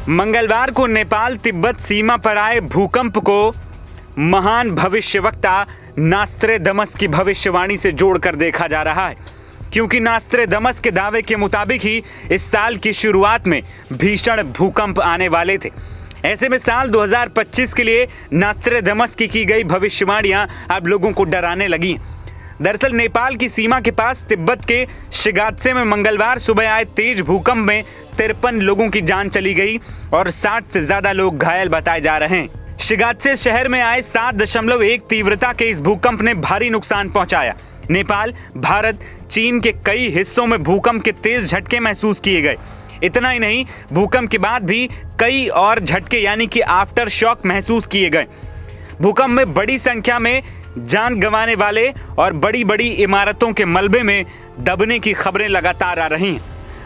मंगलवार को नेपाल तिब्बत सीमा पर आए भूकंप को महान भविष्यवक्ता नास्त्रेदमस की भविष्यवाणी से जोड़कर देखा जा रहा है, क्योंकि नास्त्रेदमस के दावे के मुताबिक ही इस साल की शुरुआत में भीषण भूकंप आने वाले थे। ऐसे में साल 2025 के लिए नास्त्रेदमस की गई भविष्यवाणियां अब लोगों को डराने लगी। दरअसल नेपाल की सीमा के पास तिब्बत के शिगात्से में मंगलवार सुबह आए तेज भूकंप में 53 लोगों की जान चली गई और 60 से ज्यादा लोग घायल बताए जा रहे हैं। शिगात्से शहर में आए 7.1 तीव्रता के इस भूकंप ने भारी नुकसान पहुंचाया। नेपाल, भारत, चीन के कई हिस्सों में भूकंप के तेज झटके महसूस किए गए। इतना ही नहीं, भूकंप के बाद भी कई और झटके यानी कि आफ्टर शॉक महसूस किए गए। भूकंप में बड़ी संख्या में जान गंवाने वाले और बड़ी बड़ी इमारतों के मलबे में दबने की खबरें लगातार आ रही हैं।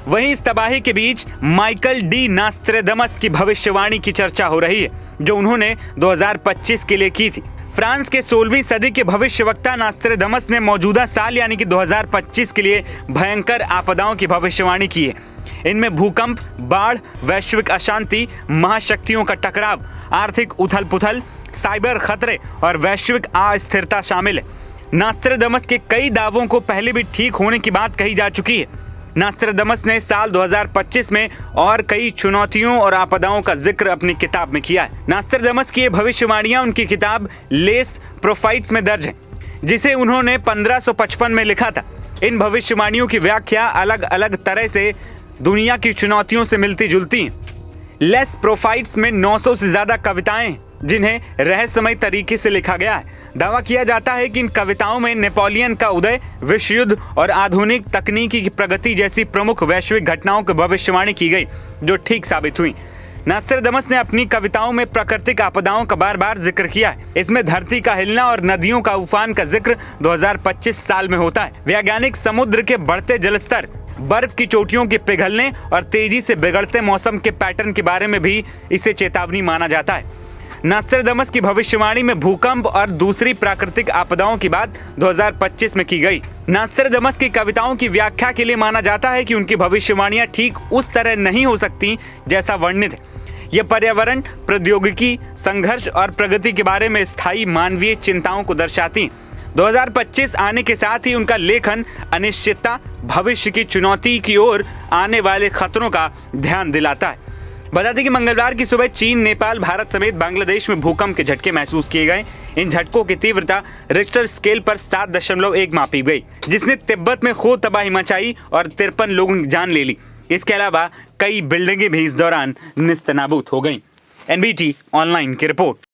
वहीं इस तबाही के बीच माइकल डी नास्त्रेदमस की भविष्यवाणी की चर्चा हो रही है, जो उन्होंने 2025 के लिए की थी। फ्रांस के 16वीं सदी के भविष्यवक्ता नास्त्रेदमस ने मौजूदा साल यानी कि 2025 के लिए भयंकर आपदाओं की भविष्यवाणी की है। इनमें भूकंप, बाढ़, वैश्विक अशांति, महाशक्तियों का टकराव, आर्थिक उथल-पुथल, साइबर खतरे और वैश्विक अस्थिरता शामिल है। नास्त्रेदमस के कई दावों को पहले भी ठीक होने की बात कही जा चुकी है। नास्त्रेदमस ने साल 2025 में और कई चुनौतियों और आपदाओं का जिक्र अपनी किताब में किया है। नास्त्रेदमस की ये भविष्यवाणियां उनकी किताब लेस प्रोफाइट्स में दर्ज हैं, जिसे उन्होंने 1555 में लिखा था। इन भविष्यवाणियों की व्याख्या अलग अलग तरह से दुनिया की चुनौतियों से मिलती जुलती हैं। लेस प्रोफाइट्स में 900 से ज्यादा कविताएं, जिन्हें रहस्यमय तरीके से लिखा गया है। दावा किया जाता है कि इन कविताओं में नेपोलियन का उदय, विश्व युद्ध और आधुनिक तकनीकी की प्रगति जैसी प्रमुख वैश्विक घटनाओं की भविष्यवाणी की गई, जो ठीक साबित हुई। नास्त्रेदमस ने अपनी कविताओं में प्राकृतिक आपदाओं का बार बार जिक्र किया है। इसमें धरती का हिलना और नदियों का उफान का जिक्र 2025 साल में होता है। वैज्ञानिक समुद्र के बढ़ते जलस्तर, बर्फ की चोटियों के पिघलने और तेजी से बिगड़ते मौसम के पैटर्न के बारे में भी इसे चेतावनी माना जाता है। नास्त्रेदमस की भविष्यवाणी में भूकंप और दूसरी प्राकृतिक आपदाओं की बात 2025 में की गई। नास्त्रेदमस की कविताओं की व्याख्या के लिए माना जाता है कि उनकी भविष्यवाणियां ठीक उस तरह नहीं हो सकती जैसा वर्णित है। यह पर्यावरण, प्रौद्योगिकी, संघर्ष और प्रगति के बारे में स्थायी मानवीय चिंताओं को दर्शाती। 2025 आने के साथ ही उनका लेखन अनिश्चितता, भविष्य की चुनौती की ओर आने वाले खतरों का ध्यान दिलाता है। बता दें कि मंगलवार की सुबह चीन, नेपाल, भारत समेत बांग्लादेश में भूकंप के झटके महसूस किए गए। इन झटकों की तीव्रता रिक्टर स्केल पर 7.1 मापी गई, जिसने तिब्बत में खूब तबाही मचाई और 53 लोगों की जान ले ली। इसके अलावा कई बिल्डिंगें भी इस दौरान निस्तनाबूद हो गईं। एनबीटी ऑनलाइन की रिपोर्ट।